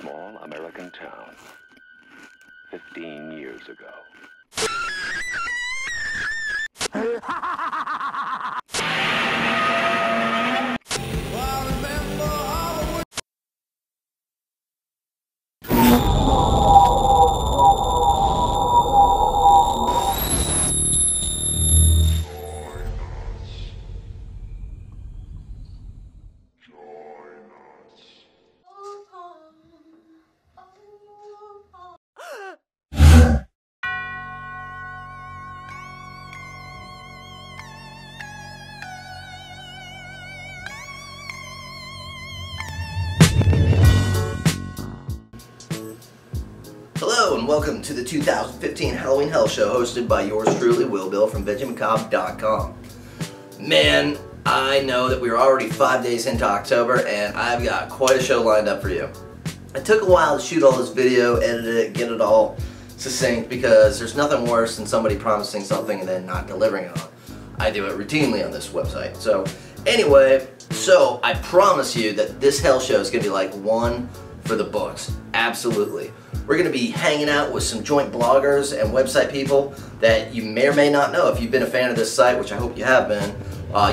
small American town 15 years ago. Hello and welcome to the 2015 Halloween Hell Show, hosted by yours truly, Will Bill from VeggieMacabre.com. Man, I know that we are already 5 days into October and I've got quite a show lined up for you. It took a while to shoot all this video, edit it, get it all succinct, because there's nothing worse than somebody promising something and then not delivering it on. I do it routinely on this website. So anyway, I promise you that this Hell Show is going to be like one for the books. Absolutely. We're going to be hanging out with some joint bloggers and website people that you may or may not know. If you've been a fan of this site, which I hope you have been,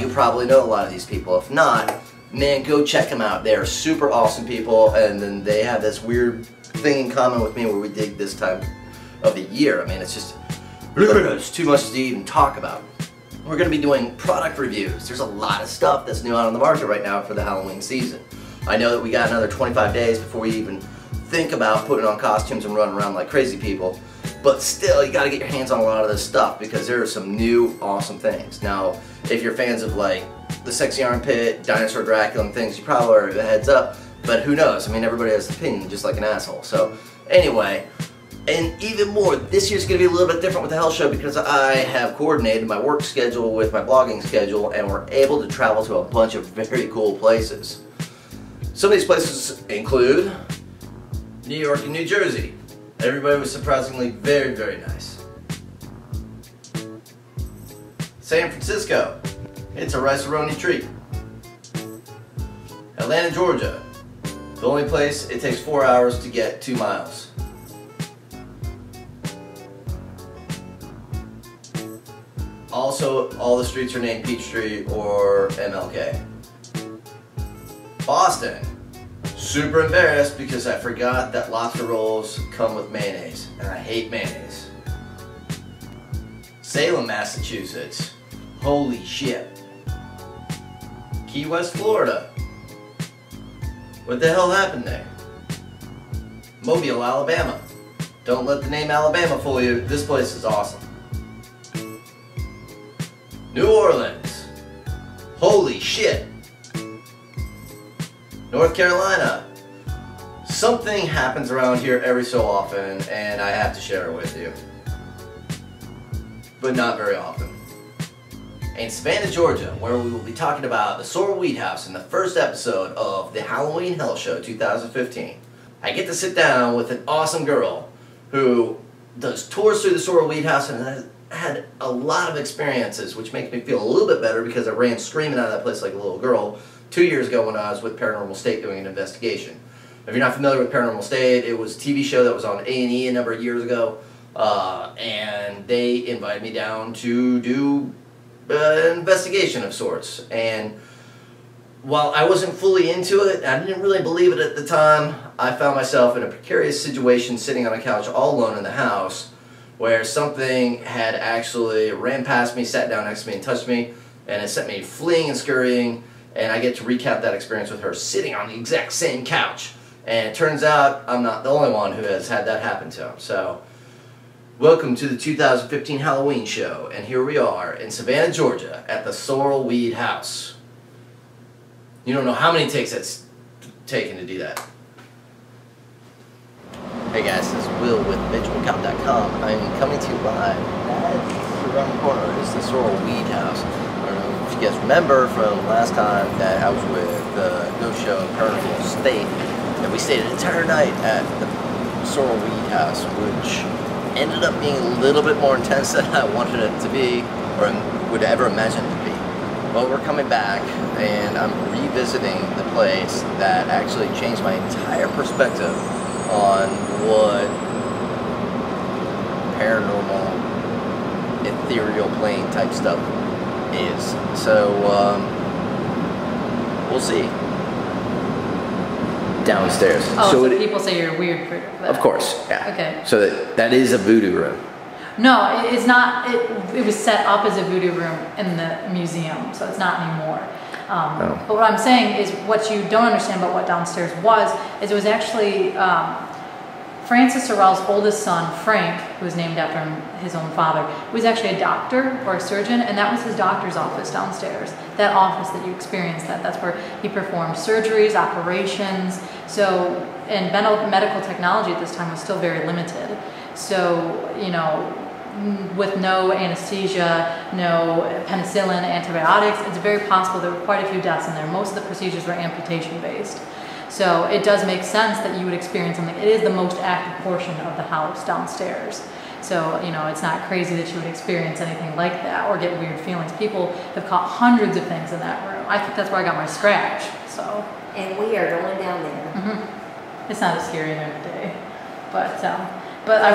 you probably know a lot of these people. If not, man, go check them out. They're super awesome people, and then they have this weird thing in common with me where we dig this time of the year. I mean, it's just, it's too much to even talk about. We're going to be doing product reviews. There's a lot of stuff that's new out on the market right now for the Halloween season. I know that we got another 25 days before we even think about putting on costumes and running around like crazy people, but still, you got to get your hands on a lot of this stuff because there are some new awesome things. Now, if you're fans of like the Sexy Armpit, Dinosaur Dracula and things, you probably are a heads up, but who knows? I mean, everybody has an opinion, just like an asshole. So anyway, and even more, this year's going to be a little bit different with the Hell Show because I have coordinated my work schedule with my blogging schedule, and we're able to travel to a bunch of very cool places. Some of these places include New York and New Jersey. Everybody was surprisingly very, very nice. San Francisco. It's a rice-a-roni treat. Atlanta, Georgia. The only place it takes 4 hours to get 2 miles. Also, all the streets are named Peachtree or MLK. Boston. Super embarrassed because I forgot that lobster rolls come with mayonnaise, and I hate mayonnaise. Salem, Massachusetts. Holy shit. Key West, Florida. What the hell happened there? Mobile, Alabama. Don't let the name Alabama fool you. This place is awesome. New Orleans. Holy shit. North Carolina. Something happens around here every so often and I have to share it with you. But not very often. And Savannah, Georgia, where we will be talking about the Sorrel-Weed House in the first episode of the Halloween Hell Show 2015. I get to sit down with an awesome girl who does tours through the Sorrel-Weed House and has had a lot of experiences, which makes me feel a little bit better because I ran screaming out of that place like a little girl 2 years ago when I was with Paranormal State doing an investigation. If you're not familiar with Paranormal State, it was a TV show that was on A&E a number of years ago, and they invited me down to do an investigation of sorts. And while I wasn't fully into it, I didn't really believe it at the time, I found myself in a precarious situation sitting on a couch all alone in the house where something had actually ran past me, sat down next to me and touched me, and it sent me fleeing and scurrying. And I get to recount that experience with her sitting on the exact same couch. And it turns out I'm not the only one who has had that happen to him. So, welcome to the 2015 Halloween show. And here we are in Savannah, Georgia at the Sorrel-Weed House. You don't know how many takes it's taken to do that. Hey guys, this is Will with VeggieMacabre.com. I'm coming to you live. Around the corner is the Sorrel-Weed House. If you guys remember from last time that I was with the ghost show Paranormal State, and we stayed an entire night at the Sorrel-Weed House, which ended up being a little bit more intense than I wanted it to be, or would ever imagine it to be. Well, we're coming back, and I'm revisiting the place that actually changed my entire perspective on what paranormal, ethereal plane type stuff is. So, we'll see. Downstairs. Oh, so people say you're weird for that. Of course, yeah. Okay. So that is a voodoo room. No, it's not. It was set up as a voodoo room in the museum, so it's not anymore. But what I'm saying is, what you don't understand about what downstairs was, is it was actually Francis Sorrell's oldest son, Frank, who was named after his own father, was actually a doctor or a surgeon, and that was his doctor's office downstairs. That office that you experienced, that's where he performed surgeries, operations. So, and medical technology at this time was still very limited. So, you know, with no anesthesia, no penicillin, antibiotics, it's very possible there were quite a few deaths in there. Most of the procedures were amputation based. So it does make sense that you would experience something. It is the most active portion of the house downstairs. So, you know, it's not crazy that you would experience anything like that or get weird feelings. People have caught hundreds of things in that room. I think that's where I got my scratch, so. And we are going down there. Mm-hmm. It's not as scary during the day. But I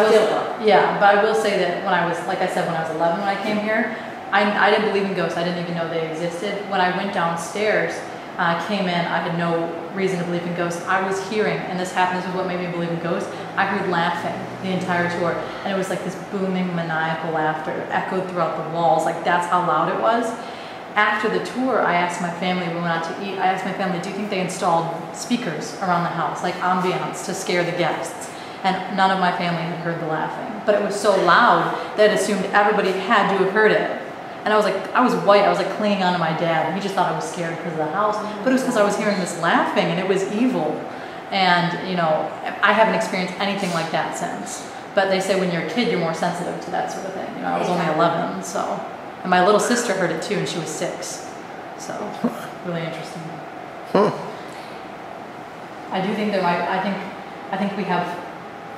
will say that when I was, like I said, when I was 11 when I came here, I didn't believe in ghosts. I didn't even know they existed. When I went downstairs, I came in, I had no reason to believe in ghosts. I was hearing, and this happened, this is what made me believe in ghosts, I heard laughing the entire tour. And it was like this booming, maniacal laughter echoed throughout the walls. Like, that's how loud it was. After the tour, I asked my family, we went out to eat, I asked my family, do you think they installed speakers around the house, like ambiance, to scare the guests? And none of my family had heard the laughing. But it was so loud that I assumed everybody had to have heard it. And I was like, I was white, I was like clinging on to my dad. And he just thought I was scared because of the house. But it was because I was hearing this laughing and it was evil. And, you know, I haven't experienced anything like that since. But they say when you're a kid, you're more sensitive to that sort of thing. You know, I was only 11, so. And my little sister heard it too, and she was 6. So, really interesting. I do think there might, I think we have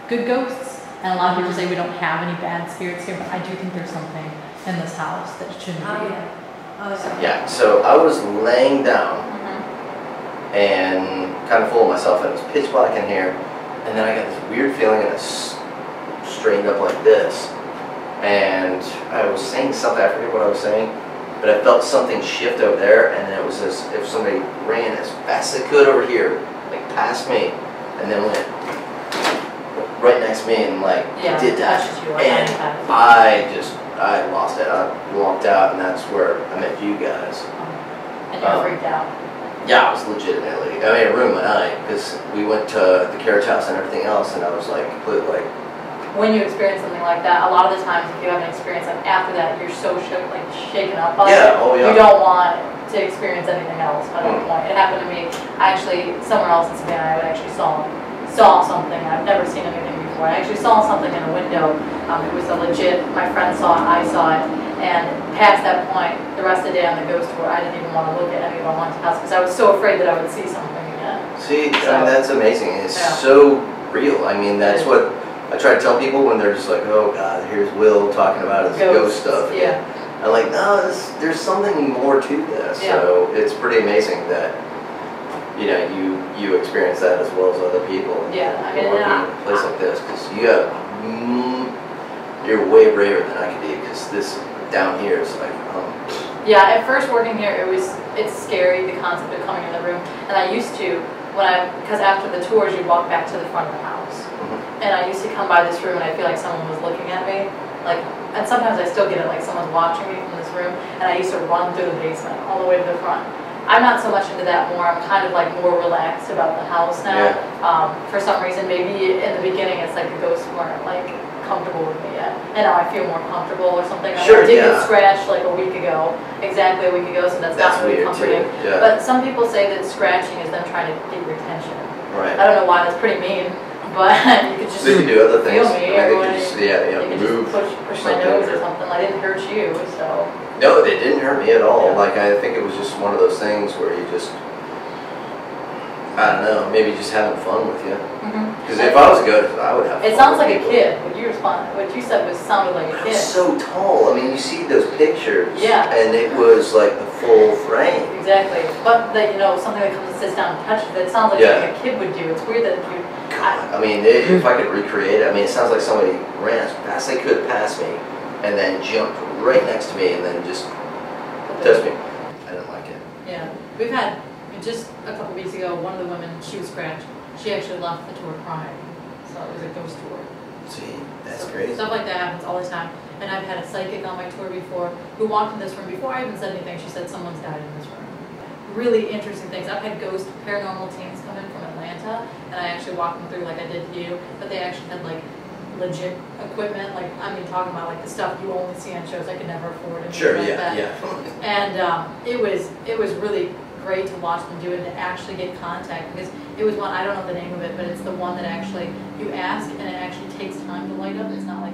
good ghosts. And a lot of people say we don't have any bad spirits here, but I do think there's something in this house that shouldn't be. Yeah, so I was laying down and kind of full of myself, and it was pitch black in here, and then I got this weird feeling and I straightened up like this, and I was saying something, I forget what I was saying, but I felt something shift over there, and it was as if somebody ran as fast as they could over here, like past me, and then went right next to me and like did that, and I lost it. I walked out, and that's where I met you guys. And you freaked out? Yeah, I was legitimately. I mean, it ruined my night because we went to the carriage house and everything else, and I was like completely like. When you experience something like that, a lot of the times if you have an experience like after that, you're so shaken up. You don't want to experience anything else at that point. It happened to me. I actually, somewhere else in Savannah, I actually saw something. I've never seen anything before. I actually saw something in a window. It was a legit, my friend saw it, I saw it, and past that point, the rest of the day on the ghost tour, I didn't even want to look at any of our haunted houses because I was so afraid that I would see something again. See, so, I mean, that's amazing. It's so real. I mean, that's what I try to tell people when they're just like, oh God, here's Will talking about his ghost stuff. Yeah. I'm like, no, there's something more to this. Yeah. So it's pretty amazing that, you know, you experience that as well as other people. Yeah, I mean, working in a place like this, because you're way braver than I could be, because this down here is like, Yeah, at first working here, it's scary, the concept of coming in the room, and I used to, because after the tours, you'd walk back to the front of the house, and I used to come by this room, and I feel like someone was looking at me, like, and sometimes I still get it, like someone's watching me from this room, and I used to run through the basement all the way to the front. I'm not so much into that more. I'm kind of like more relaxed about the house now. Yeah. For some reason, maybe in the beginning it's like the ghosts weren't like comfortable with me yet. And now I feel more comfortable or something. Sure, I did get scratched like a week ago, exactly a week ago, so that's not really comforting. Yeah. But some people say that scratching is them trying to get your attention. Right. I don't know why, that's pretty mean. But you could just they can do other things. feel me. You could just push my nose or something. I didn't hurt you, so. No, they didn't hurt me at all. Yeah. Like, I think it was just one of those things where you just, I don't know, maybe just having fun with you. Because if I was a ghost, I would have fun. It sounds like a kid. What you said sounded like a kid. It's so tall. I mean, you see those pictures. Yeah. And it was like the full frame. Exactly. But that, you know, something that comes and sits down and touches it, it sounds like something a kid would do. It's weird that you God, I mean, if I could recreate it, I mean, it sounds like somebody ran as fast as they could past me and then jumped right next to me and then just touched me. I didn't like it. Yeah, we've had, just a couple weeks ago, one of the women, she was scratched. She actually left the tour crying. So it was a ghost tour. See, that's So crazy. stuff like that happens all the time. And I've had a psychic on my tour before who walked in this room before I even said anything. She said someone's died in this room. Really interesting things. I've had ghost paranormal teams come in from Atlanta, and I actually walked them through like I did to you, but they actually had like legit equipment, like, I mean, talking about like the stuff you only see on shows I could never afford and Sure, like yeah, that. yeah. And it was really great to watch them do it and to actually get contact, because it was one, I don't know the name of it, but it's the one that actually you ask and it actually takes time to light up. It's not like